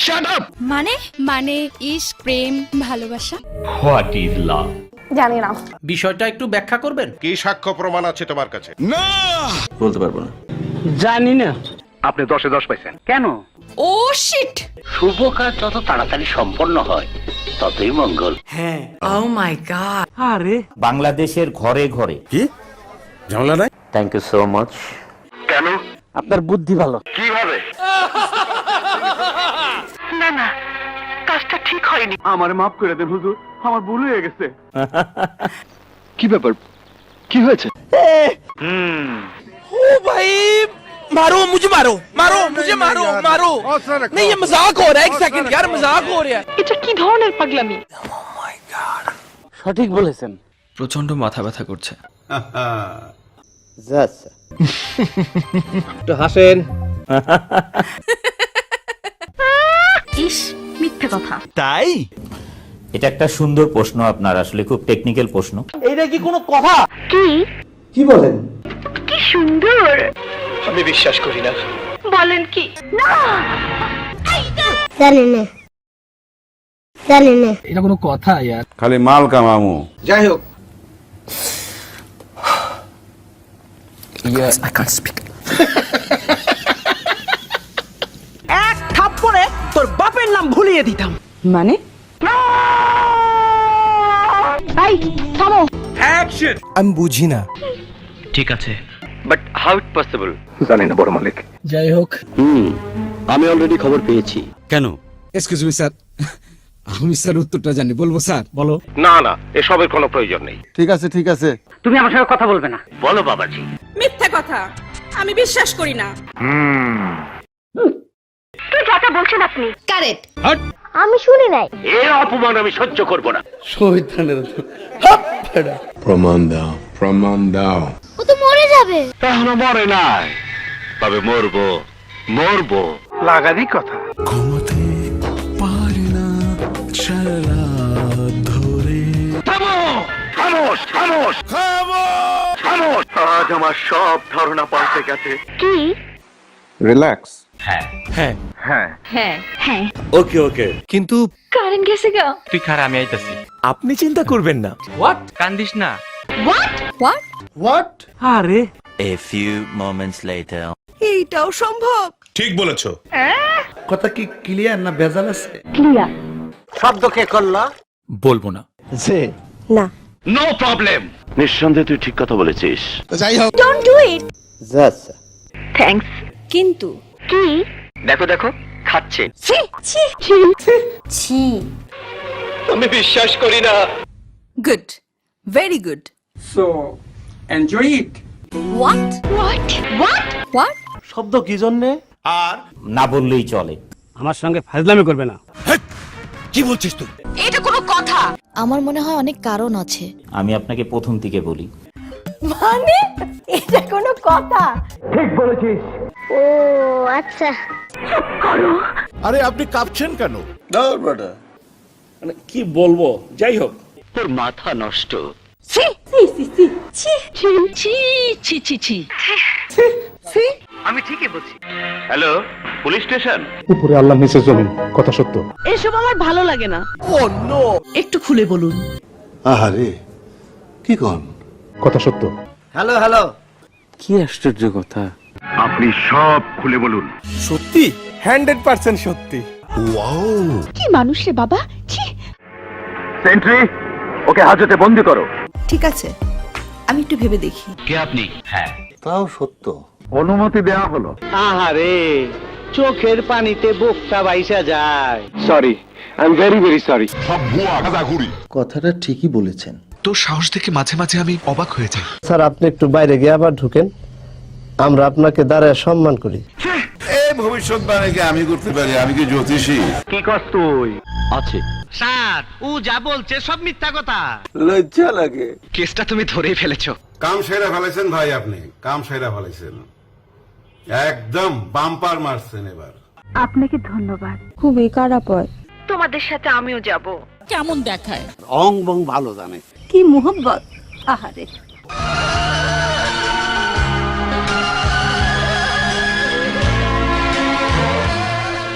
Shut up. মানে ইশক, প্রেম, ভালোবাসা। What is love? জানি না। বিষয়টা একটু ব্যাখ্যা করবেন? কি সাক্ষ্য প্রমাণ আছে তোমার কাছে? না, বলতে পারবো না। জানি না। আপনি 10-এ 10 পাইছেন কেন? ও শিট। শুভ কাজ যত তাড়াতাড়ি সম্পন্ন হয় ততই মঙ্গল। হ্যাঁ। Oh my god. আরে বাংলাদেশের ঘরে ঘরে কি ঝামেলা নাই? Thank you so much. কেন? আপনার বুদ্ধি ভালো। কিভাবে? না না, কাজটা ঠিক হয়নি। আমার মাফ করে দেন হুজুর, আমার ভুল হয়ে গেছে। কি ব্যাপার, কি হয়েছে? ও ভাই, मारो मुझे, मारो मारो मुझे, मारो मारो। नहीं ये मजाक हो रहा है, एक सेकंड यार, मजाक हो रहा है। এটা কি ধরনের পাগলামি? সঠিক বলেছেন। প্রচন্ড মাথা ব্যথা করছে। একটু হাসেন। ইস, মিথ্যে কথা। তাই এটা একটা সুন্দর প্রশ্ন আপনার, আসলে খুব টেকনিক্যাল প্রশ্ন। এইটা কি কোনো কথা? কি সুন্দর। আমি বিশ্বাস করি না। বলেন কি? না। জানি না এটা কোনো কথা यार? খালি মাল কামামু। যাই হোক, I can't speak. এক থাপ্পড়ে তোর বাপের নাম ভুলিয়ে দিতাম। মানে? এই থামো। অ্যাকশন। আমি বুঝি না। ঠিক আছে, বাট হাউ ইট পসিবল? জানি না বড় মালিক। যাই হোক, আমি অলরেডি খবর পেয়েছি। কেন? এক্সকিউজ মি স্যার, আমি স্যার উত্তরটা জানি, বলবো স্যার? বলো। না না, এসবের কোনো প্রয়োজন নেই। ঠিক আছে ঠিক আছে। তুমি আমার সঙ্গে কথা বলবে না। বলো বাবাজি। মিথ্যা কথা, আমি বিশ্বাস করি না। কি যাতা বলছেন আপনি? কারেক্ট। আমি শুনি নাই। এর অপমান আমি সহ্য করব না। প্রমাণ দাও, প্রমাণ দাও। ও তো মরে যাবে। এখনো মরে নাই, তবে মরবো মরবো। লাগারই কথা। খামোশ খামোশ খামোশ। আজ আমার সব ধারণা পাল্টে গেছে। কি? রিল্যাক্স। হ্যাঁ হ্যাঁ। হ্যাঁ, হ্যাঁ হ্যাঁ। ওকে ওকে, কিন্তু কারেন্ট গেছে গা। তুই খারা, আমি আইতাছি। আপনি চিন্তা করবেন না। হোয়াট? কান্দিস না। হোয়াট? আরে A few moments later. এইটাও সম্ভব? ঠিক বলেছো। কথা কি ক্লিয়ার না ভেজাল আছে? ক্লিয়ার। শব্দ কে করলা? বলবো না। না। No problem. নিঃসন্দেহে তুই ঠিক কথা বলেছিস। যাই হোক, ডোন্ট ডু ইট। থ্যাঙ্কস। কিন্তু কি? দেখো দেখো, খাচ্ছে। ছি ছি ছি ছি। আমি বিশ্বাস করি না। Good, very good. So enjoy it. What? What? What? What? শব্দ কি জন্যে? না বললেই চলে। আমার সঙ্গে ফাজলামি করবে না। কি বলছিস তুই? এটা কোনো কথা? আমার মনে হয় অনেক কারণ আছে। আমি আপনাকে প্রথম থেকে বলি, মানে এটা কোনো কথা? ঠিক বলেছিস। ও আচ্ছা। আরে আপনি কাঁপছেন কেন? মানে কি বলবো, যাই হোক। তোর মাথা নষ্ট। ছি ছি ছি ছি ছি ছি ছি ছি ছি ছি। আমি ঠিকই বলছি। Hello, police station. উপরে আল্লাহ নিচে জমিন, কথা সত্য। এসব আমার ভালো লাগে না। ও নো। একটু খুলে বলুন। আহারে কি কোন? কথা সত্য। Hello hello. কি আশ্চর্য কথা। আপনি সব খুলে বলুন। সত্যি? 100% সত্যি। কি মানুষ রে বাবা, ছি। সেন্ট্রি, ওকে হাজতে বন্দি করো। ঠিক আছে, আমি একটু ভেবে দেখি। কে আপনি? হ্যাঁ, তাও সত্য। অনুমতি দেওয়া হলো। আহারে, চোখের পানিতে বুকটা বাইসা যায়। Sorry, I am very very sorry. কথাটা ঠিকই বলেছেন। তোর সাহস দেখে মাঝে মাঝে আমি অবাক হয়ে যাই। স্যার, আপনি একটু বাইরে গিয়ে আবার ঢুকেন, আমরা আপনাকে দাঁড়ায় সম্মান করি। এই ভবিষ্যৎবাণীকে আমি করতে পারি? আমি কি জ্যোতিষী? কি কস তুই? আছে। স্যার, ও যা বলছে সব মিথ্যা কথা। লজ্জা লাগে। কেসটা তুমি ধরেই ফেলেছো। কাম সেরা ফেলেছেন ভাই, আপনি কাম সেরা ফেলেছেন। একদম বাম্পার মারছেন এবার। আপনাকে ধন্যবাদ। খুবই খারাপ হয়। তোমাদের সাথে আমিও যাব। কেমন দেখায়? অং বং ভালো জানে। কি মোহব্বত। আহারে।